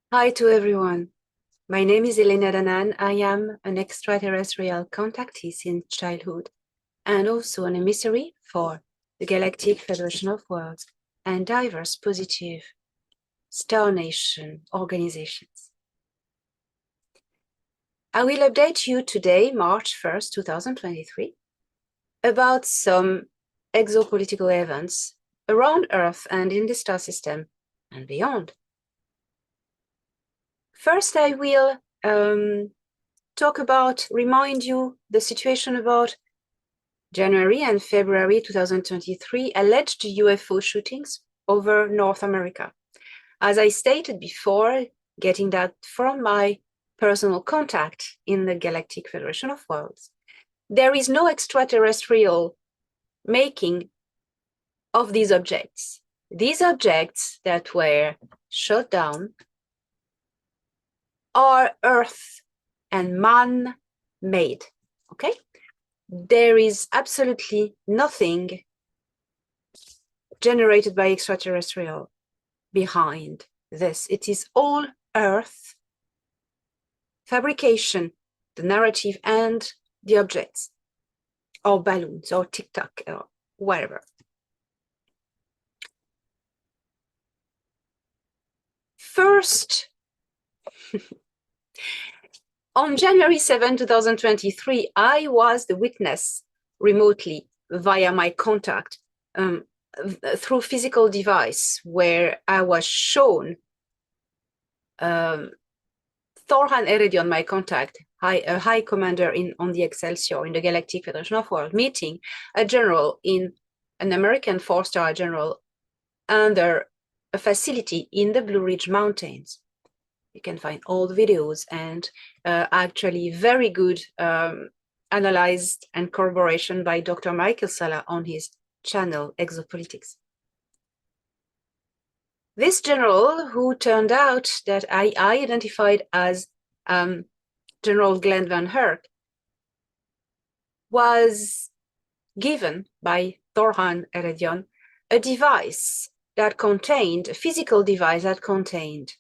Hi to everyone. My name is Elena Danan. I am an extraterrestrial contactee since childhood and also an emissary for the Galactic Federation of Worlds and diverse positive Star Nation organizations. I will update you today, March 1st, 2023, about some exopolitical events around Earth and in the star system and beyond. First, I will remind you the situation about January and February 2023 alleged UFO shootings over North America. As I stated before, getting that from my personal contact in the Galactic Federation of Worlds, there is no extraterrestrial making of these objects. These objects that were shot down are Earth and man-made, okay? There is absolutely nothing generated by extraterrestrial behind this. It is all Earth fabrication, the narrative and the objects, or balloons, or TikTok, or whatever. First, on January 7, 2023, I was the witness remotely via my contact through physical device where I was shown Thorhan Eredion, my contact, a high commander on the Excelsior in the Galactic Federation of Worlds, meeting a general in an American four-star general under a facility in the Blue Ridge Mountains. You can find all the videos and actually very good analyzed and corroboration by Dr. Michael Sala on his channel, Exopolitics. This general, who turned out that I identified as General Glenn Van Herk, was given by Thorhan Eredion a device that contained, a physical device that contained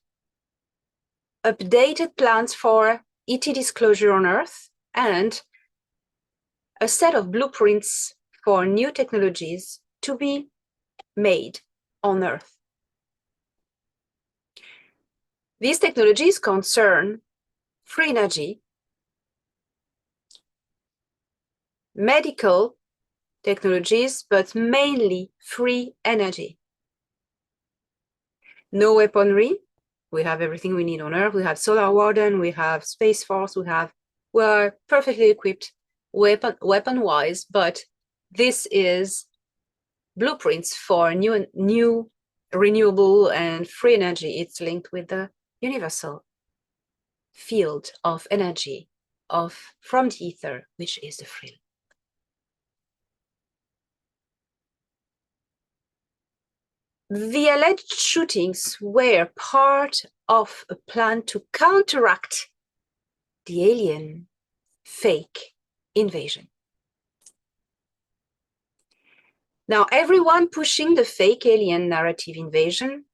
updated plans for ET disclosure on Earth and a set of blueprints for new technologies to be made on Earth. These technologies concern free energy, medical technologies, but mainly free energy. No weaponry. We have everything we need on Earth. We have Solar Warden, we have Space Force, we are perfectly equipped weapon-wise, but this is blueprints for new renewable and free energy. It's linked with the universal field of energy from the ether, which is the frill. The alleged shootings were part of a plan to counteract the alien fake invasion. Now, everyone pushing the fake alien narrative invasion,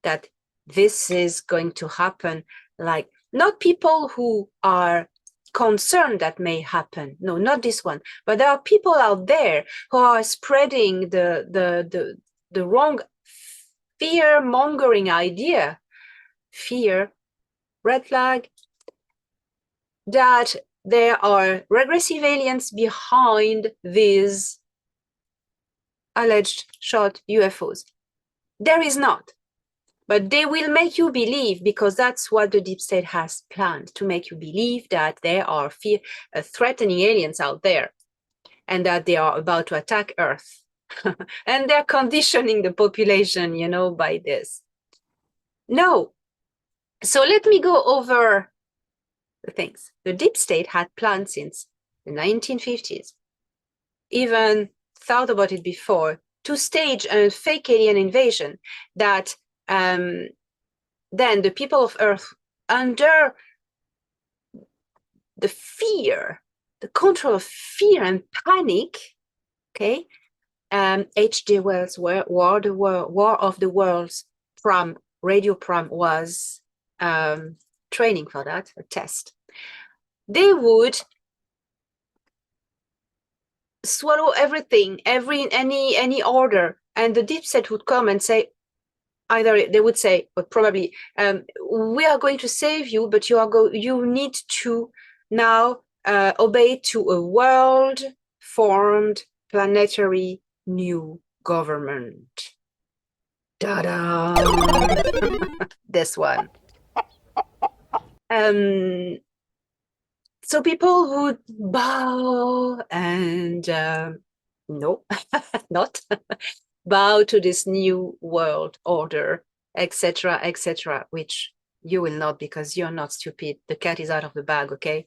that this is going to happen, like not people who are concerned that may happen, no, not this one, but there are people out there who are spreading the wrong fear-mongering idea, fear, red flag, that there are regressive aliens behind these alleged shot UFOs. There is not, but they will make you believe, because that's what the deep state has planned, to make you believe that there are threatening aliens out there and that they are about to attack Earth. And they're conditioning the population, you know, by this. No. So let me go over the things. The deep state had planned since the 1950s, even thought about it before, to stage a fake alien invasion that then the people of Earth, under the fear, the control of fear and panic, okay, H.G. Wells' War of the Worlds radio prom was training for that, a test. They would swallow everything, any order, and the deep state would come and say, either they would say, but probably, we are going to save you, but you need to now obey to a world-formed planetary new government. Ta-da! This one. So people would bow and no, not bow to this new world order, etc., which you will not, because you're not stupid. The cat is out of the bag, okay?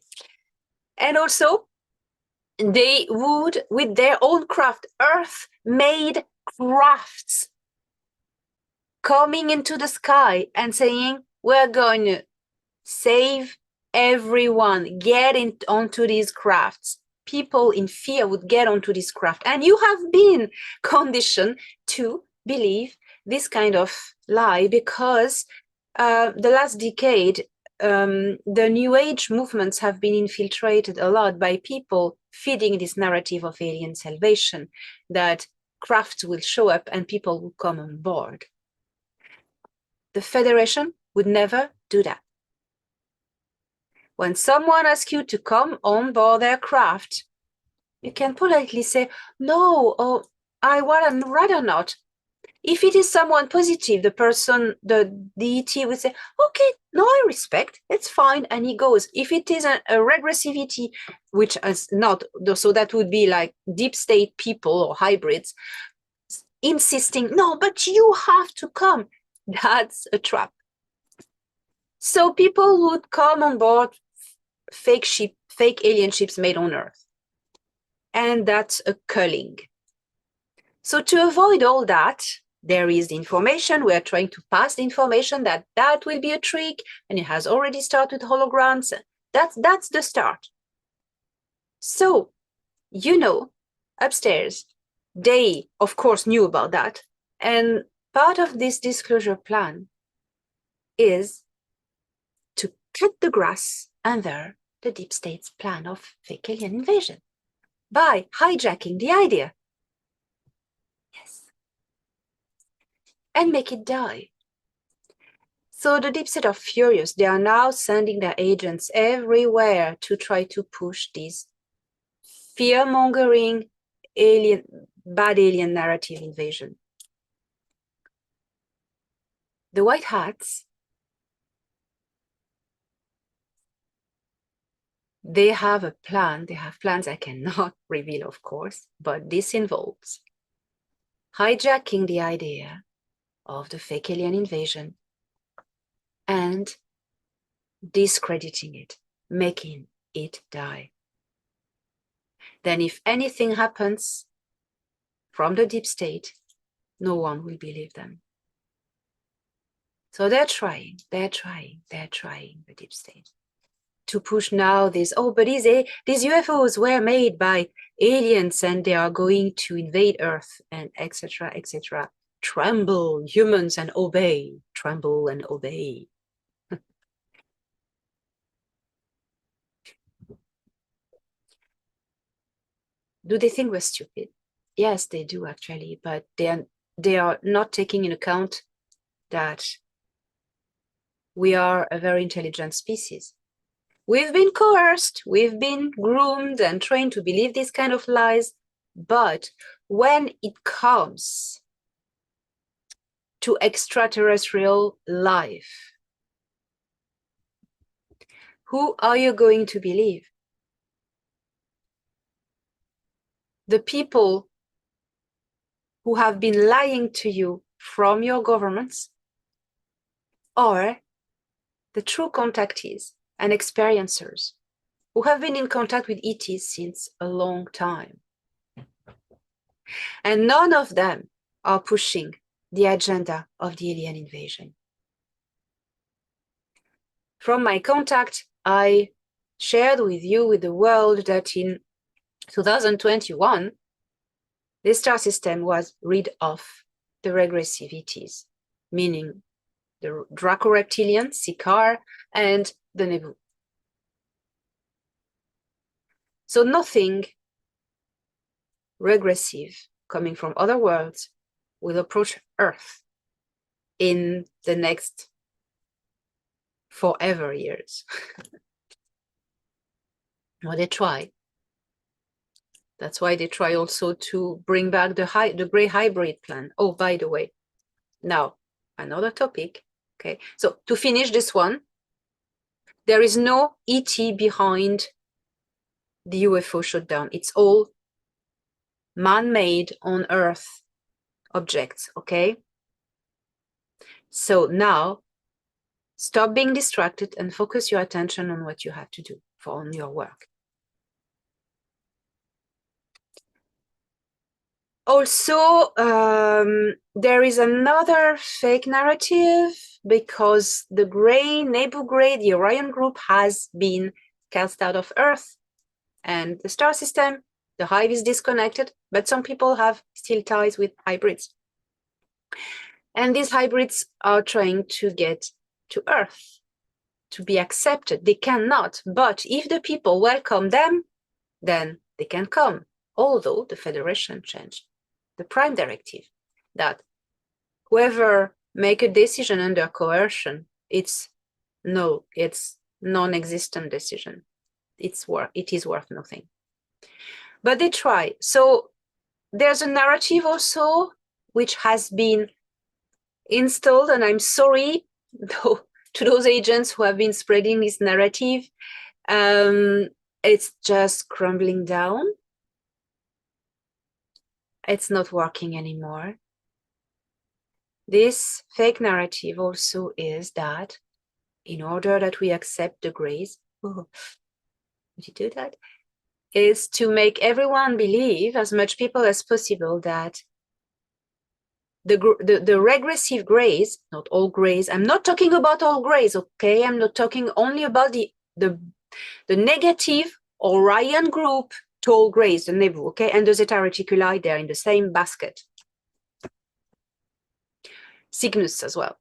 And also, they would, with their own craft, earth-made crafts, coming into the sky and saying, we're going to save everyone, get onto these crafts. People in fear would get onto this craft. And you have been conditioned to believe this kind of lie, because the last decade, the New Age movements have been infiltrated a lot by people feeding this narrative of alien salvation, that crafts will show up and people will come on board. The Federation would never do that. When someone asks you to come on board their craft, you can politely say, no, or I would rather not. If it is someone positive, the person, the deity would say, okay, no, I respect, it's fine, and he goes. If it is a regressivity, which is not, so that would be like deep state people or hybrids, insisting, no, but you have to come. That's a trap. So people would come on board fake alien ships made on Earth. And that's a culling. So to avoid all that, there is the information. We are trying to pass the information that will be a trick, and it has already started with holograms. That's the start. So, upstairs, they, of course, knew about that. And part of this disclosure plan is to cut the grass under the deep state's plan of fake alien invasion by hijacking the idea. Yes. And make it die. So the deep state are furious. They are now sending their agents everywhere to try to push this fear-mongering bad alien narrative invasion. The white hats, they have a plan. They have plans I cannot reveal, of course, but this involves hijacking the idea of the fake alien invasion and discrediting it, making it die. Then if anything happens from the deep state, no one will believe them. So they're trying, the deep state, to push now this, but these UFOs were made by aliens and they are going to invade Earth, and etc. Tremble, humans, and obey. Tremble and obey. Do they think we're stupid? Yes, they do actually, but they are not taking into account that we are a very intelligent species. We've been coerced, we've been groomed and trained to believe these kind of lies, but when it comes to extraterrestrial life, who are you going to believe? The people who have been lying to you from your governments, or the true contactees and experiencers who have been in contact with ETs since a long time? And none of them are pushing the agenda of the alien invasion. From my contact, I shared with the world, that in 2021, this star system was rid of the regressivities, meaning the Draco-reptilian, Sikaar, and the Nebu. So nothing regressive coming from other worlds will approach Earth in the next forever years. Well, they try. That's why they try also to bring back the gray hybrid plan. Oh, by the way, now another topic. Okay, so to finish this one, there is no ET behind the UFO shutdown. It's all man-made on Earth objects, okay? So now, stop being distracted and focus your attention on what you have to do on your work. Also, there is another fake narrative because the Nebu Gray, the Orion group has been cast out of Earth and the star system. The hive is disconnected, but some people have still ties with hybrids. And these hybrids are trying to get to Earth to be accepted. They cannot, but if the people welcome them, then they can come. Although the Federation changed the prime directive that whoever make a decision under coercion, it's non-existent decision. It is worth nothing. But they try. So there's a narrative also which has been installed, and I'm sorry to those agents who have been spreading this narrative. It's just crumbling down. It's not working anymore. This fake narrative also is that in order that we accept the grace, would you do that? Is to make everyone believe, as much people as possible, that the regressive grays, not all grays, I'm not talking about all grays, okay? I'm not talking only about the negative Orion group tall grays, the Nebu, okay? And the Zeta Reticuli, they're in the same basket. Cygnus as well.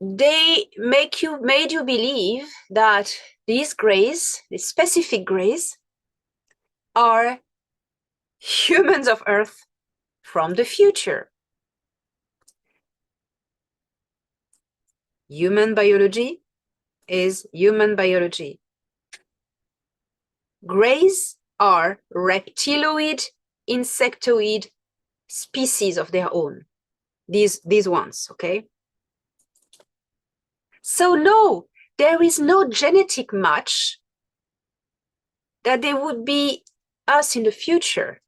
They made you believe that these grays, these specific grays, are humans of Earth from the future. Human biology is human biology. Grays are reptiloid, insectoid species of their own. These ones, okay? So no, there is no genetic match that they would be us in the future.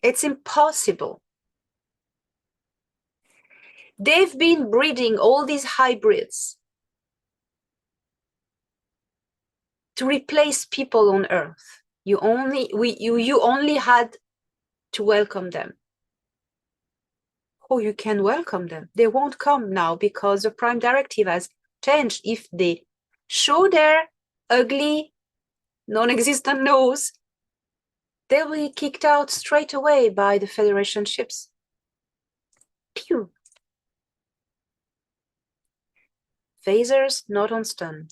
It's impossible. They've been breeding all these hybrids to replace people on Earth. You only had to welcome them. Oh, you can welcome them. They won't come now because the prime directive has changed. If they show their ugly, non-existent nose, they'll be kicked out straight away by the Federation ships. Pew. Phasers not on stun.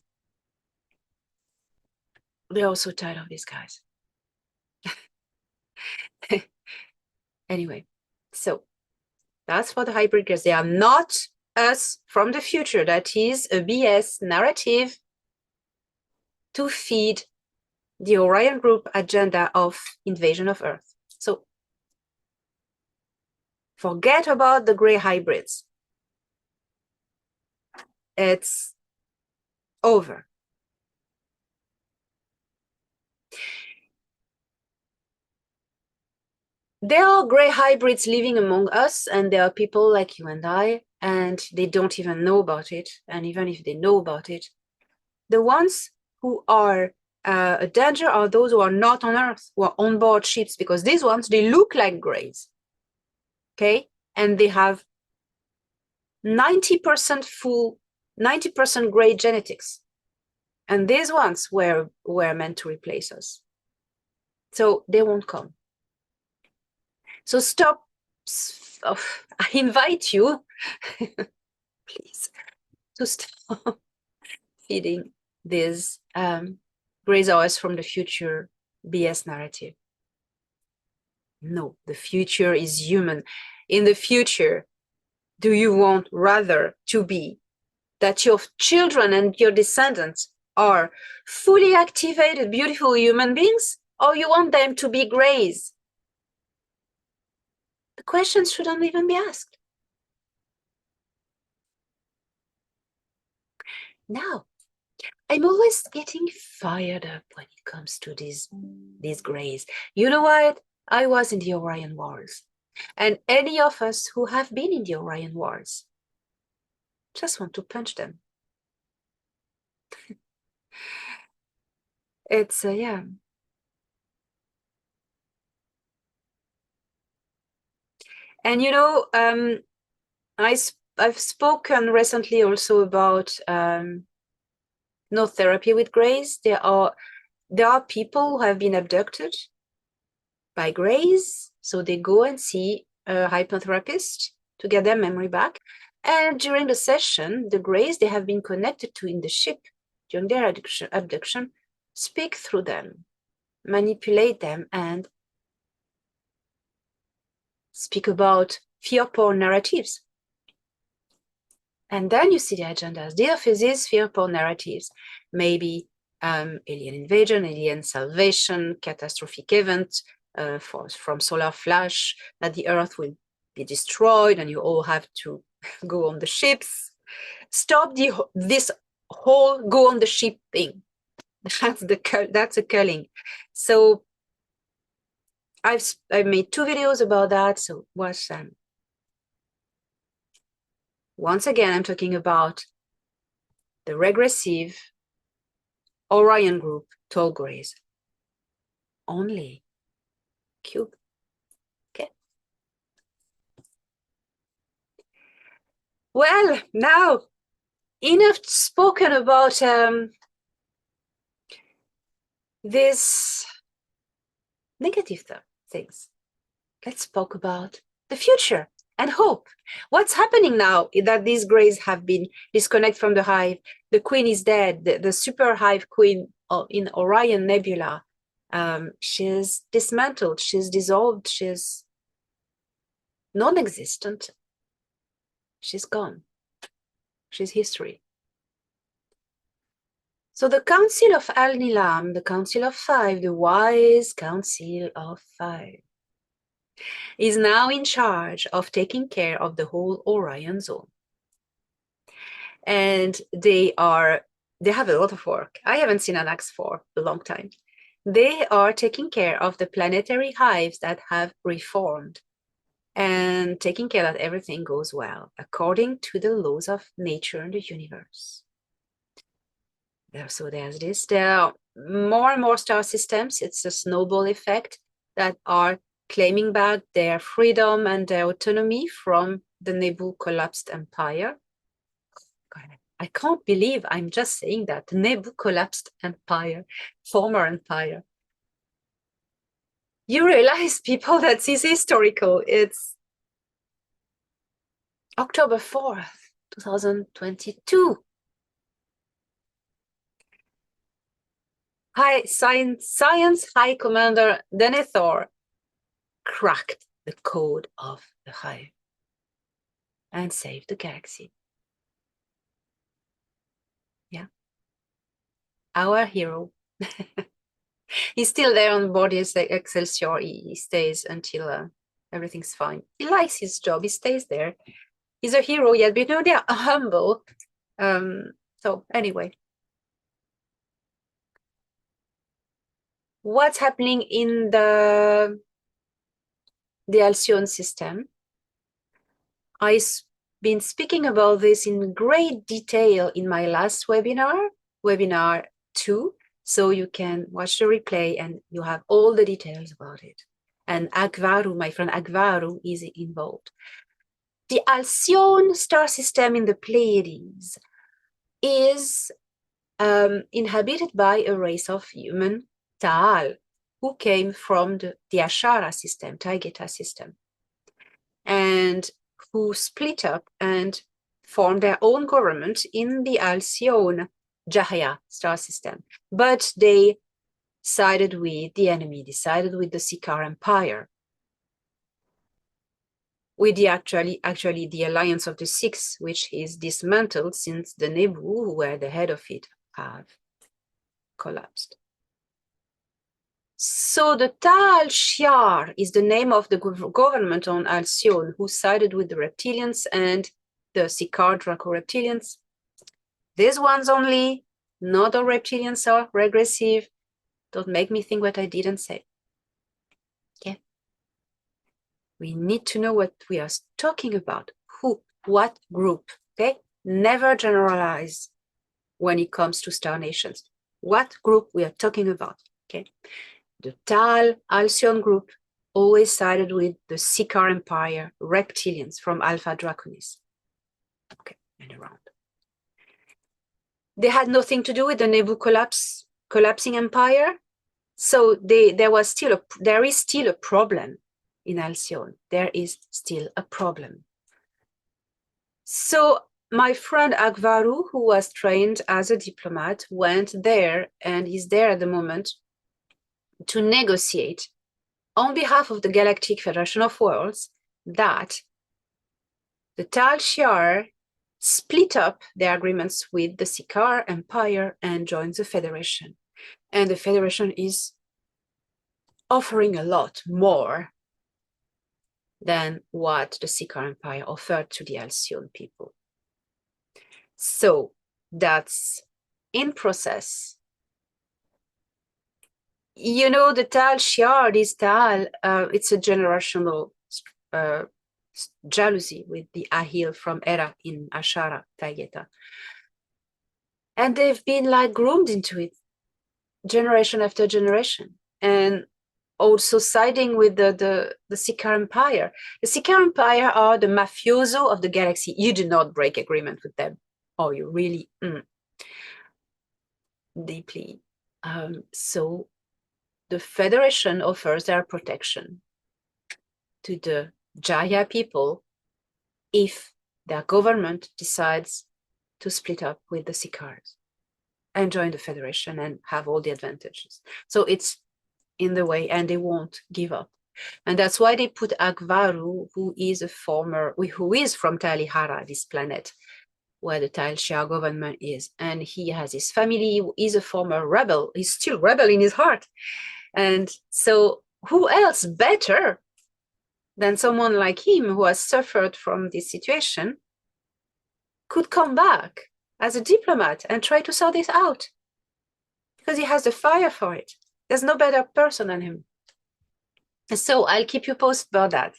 They're also tired of these guys. Anyway, so that's for the hybrid girls. They are not us from the future. That is a BS narrative to feed the Orion Group agenda of invasion of Earth. So forget about the gray hybrids. It's over. There are gray hybrids living among us, and there are people like you and I, and they don't even know about it. And even if they know about it, the ones who are a danger are those who are not on Earth, who are on board ships, because these ones, they look like grays, okay? And they have 90% 90% gray genetics. And these ones were meant to replace us. So they won't come. So stop I invite you, please, to stop feeding this Grace Hours from the Future BS narrative. No, the future is human. In the future, do you want rather to be that your children and your descendants are fully activated, beautiful human beings, or you want them to be Grays? The questions shouldn't even be asked. Now, I'm always getting fired up when it comes to these Grays. You know what? I was in the Orion Wars. And any of us who have been in the Orion Wars just want to punch them. It's, yeah. And, you know, I've spoken recently also about no therapy with Grays. There are people who have been abducted by Grays, so they go and see a hypnotherapist to get their memory back. And during the session, the Grays they have been connected to in the ship during their abduction speak through them, manipulate them, and speak about fear porn narratives. And then you see the agendas. The office is fear porn narratives, maybe alien invasion, alien salvation, catastrophic event from solar flash, that the Earth will be destroyed and you all have to go on the ships. Stop this whole go on the ship thing. That's a culling. So I've made 2 videos about that, so watch them. Once again, I'm talking about the regressive Orion group, tall Grays. Only cube. Okay. Well, now enough spoken about these negative things. Let's talk about the future and hope. What's happening now that these Grays have been disconnected from the hive? The queen is dead. The super hive queen in Orion Nebula, she's dismantled. She's dissolved. She's non-existent. She's gone. She's history. So the Council of Al-Nilam, the Council of Five, the wise Council of Five, is now in charge of taking care of the whole Orion zone. And they have a lot of work. I haven't seen an Axe for a long time. They are taking care of the planetary hives that have reformed and taking care that everything goes well according to the laws of nature and the universe. So there's this. There are more and more star systems. It's a snowball effect that are claiming back their freedom and their autonomy from the Nebu collapsed empire. I can't believe I'm just saying that. The Nebu collapsed empire, former empire. You realize, people, that this is historical. It's October 4th, 2022. Science High Commander Denethor cracked the code of the hive and saved the galaxy. Yeah. Our hero. He's still there on board his Excelsior. He stays until everything's fine. He likes his job. He stays there. He's a hero yet, but you know, they're humble. So anyway. What's happening in the Alcyon system? I've been speaking about this in great detail in my last webinar, webinar 2. So you can watch the replay and you have all the details about it. And Akvaru, my friend Akvaru, is involved. The Alcyon star system in the Pleiades is inhabited by a race of human Taal, who came from the Ashara system, Taygeta system. and who split up and formed their own government in the Alcyone Jahia star system. But they sided with the enemy, they sided with the Siccar Empire, with the actually the Alliance of the Six, which is dismantled since the Nebu, who were the head of it, have collapsed. So the Taal-Shiar is the name of the government on Alcyone, who sided with the reptilians and the Siccar Draco reptilians. These ones only, not all reptilians are regressive. Don't make me think what I didn't say. Okay. We need to know what we are talking about. Who, what group, okay? Never generalize when it comes to star nations. What group we are talking about, okay? The Tal-Alcyone group always sided with the Siccar Empire, reptilians from Alpha Draconis. Okay, and around. They had nothing to do with the Nebu collapsing empire. So there is still a problem in Alcyone. There is still a problem. So my friend Akvaru, who was trained as a diplomat, went there and is there at the moment to negotiate on behalf of the Galactic Federation of Worlds that the Taal-Shiar split up their agreements with the Siccar Empire and joined the Federation. And the Federation is offering a lot more than what the Siccar Empire offered to the Alcyone people. So that's in process. You know, the Taal-Shiar, this Taal, it's a generational jealousy with the Ahil from Era in Ashara, Taygeta. And they've been like groomed into it, generation after generation. And also siding with the Siccar Empire. The Siccar Empire are the mafioso of the galaxy. You do not break agreement with them. Or you really deeply. So the Federation offers their protection to the Jaya people if their government decides to split up with the Siccars and join the Federation and have all the advantages. So it's in the way, and they won't give up. And that's why they put Akvaru, who is from Talihara, this planet where the Taal-Shiar government is. And he has his family, is a former rebel. He's still rebel in his heart. And so who else better than someone like him who has suffered from this situation could come back as a diplomat and try to sort this out? Because he has the fire for it. There's no better person than him. So I'll keep you posted about that.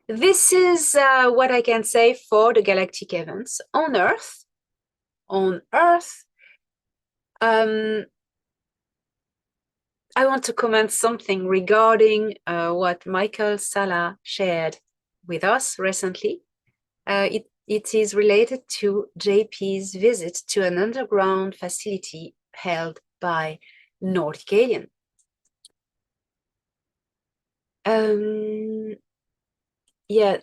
This is what I can say for the galactic events on Earth. On Earth, I want to comment something regarding what Michael Sala shared with us recently. It is related to JP's visit to an underground facility held by Nordic Alien. Yeah,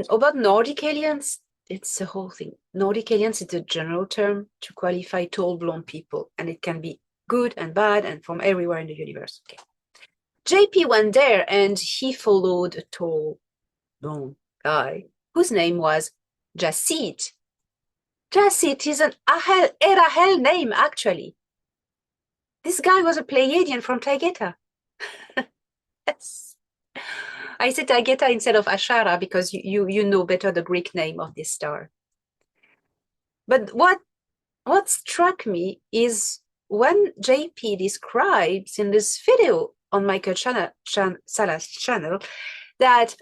about Nordic aliens, it's the whole thing. Nordic aliens is a general term to qualify tall blonde people, and it can be good and bad and from everywhere in the universe. Okay. JP went there and he followed a tall blonde guy whose name was Jacid. Jacid is an Erahel name, actually. This guy was a Pleiadian from Taygeta. Yes. I said Taygeta instead of Ashara because you know better the Greek name of this star. But what struck me is when JP describes in this video on Michael Sala's channel that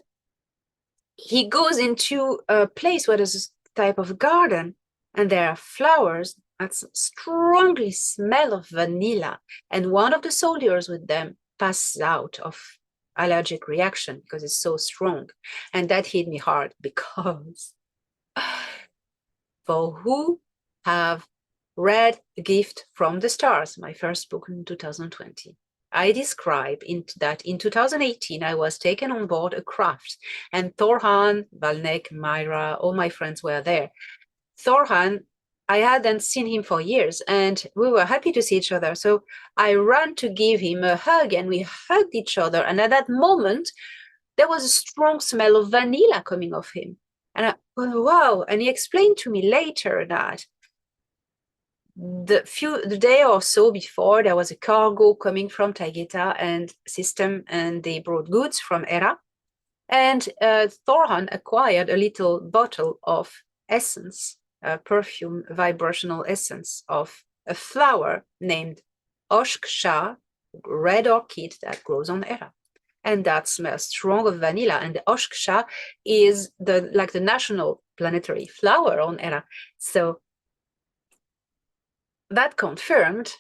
he goes into a place where there's a type of garden and there are flowers that strongly smell of vanilla, and one of the soldiers with them passes out of allergic reaction because it's so strong. And that hit me hard because for who have read The Gift from the Stars, my first book in 2020, I describe that in 2018, I was taken on board a craft, and Thorhan, Valnek, Myra, all my friends were there. Thorhan, I hadn't seen him for years, and we were happy to see each other. So I ran to give him a hug, and we hugged each other. And at that moment, there was a strong smell of vanilla coming off him. And I, oh, wow. And he explained to me later that the day or so before, there was a cargo coming from Taigeta and system, and they brought goods from Era. And Thorhan acquired a little bottle of essence, perfume, vibrational essence of a flower named Oshksha, red orchid that grows on Era. And that smells strong of vanilla. And the Oshksha is like the national planetary flower on Era. So that confirmed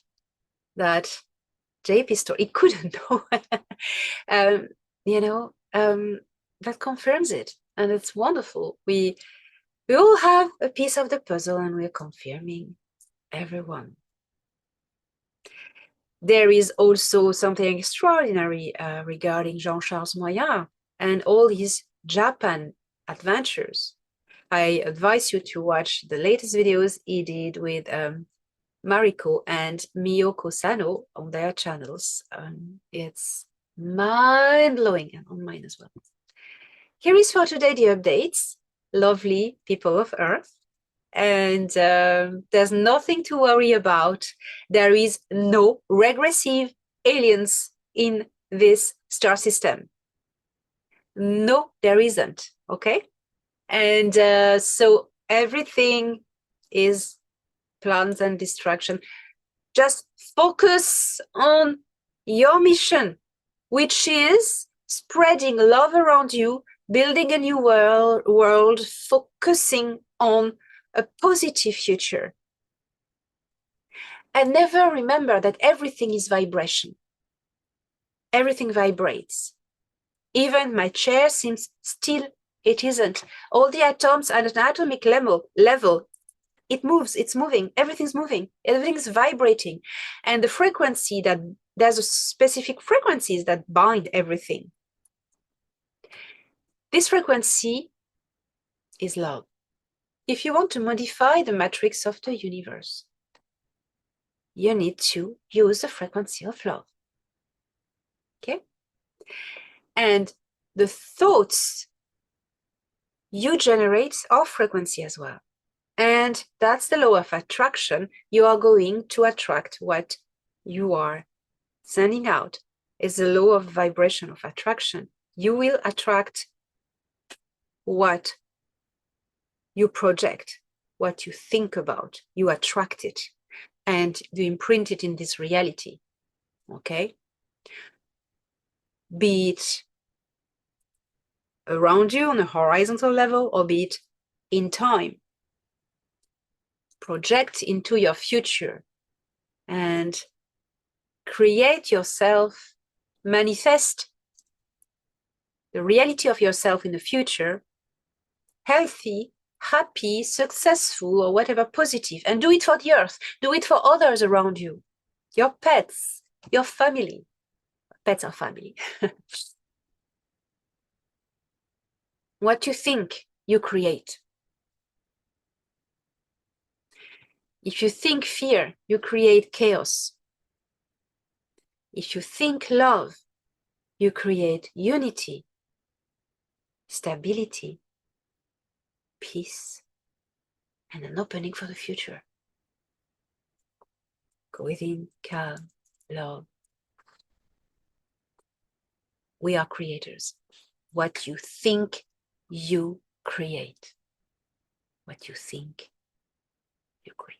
that JP story, it couldn't know. That confirms it. And it's wonderful. We all have a piece of the puzzle, and we're confirming everyone. There is also something extraordinary regarding Jean-Charles Moyen and all his Japan adventures. I advise you to watch the latest videos he did with Mariko and Miyoko Sano on their channels. It's mind-blowing, and on mine as well. Here is for today the updates, lovely people of Earth. And there's nothing to worry about. There is no regressive aliens in this star system. No, there isn't, okay? And so everything is plans and distraction. Just focus on your mission, which is spreading love around you, building a new world, focusing on a positive future. And never remember that everything is vibration. Everything vibrates. Even my chair seems still, it isn't. All the atoms at an atomic level, it moves, it's moving, everything's moving, everything's vibrating. And the frequency that, there's a specific frequencies that bind everything. This frequency is love. If you want to modify the matrix of the universe, you need to use the frequency of love. Okay? And the thoughts you generate are frequency as well. And that's the law of attraction. You are going to attract what you are sending out. It's the law of vibration of attraction. You will attract what you project, what you think about. You attract it, and you imprint it in this reality. Okay? Be it around you on a horizontal level, or be it in time. Project into your future and create yourself, manifest the reality of yourself in the future, healthy, happy, successful, or whatever positive, and do it for the earth. Do it for others around you, your pets, your family. Pets are family. What you think, you create. If you think fear, you create chaos. If you think love, you create unity, stability, peace, and an opening for the future. Go within, calm, love. We are creators. What you think, you create. What you think, you create.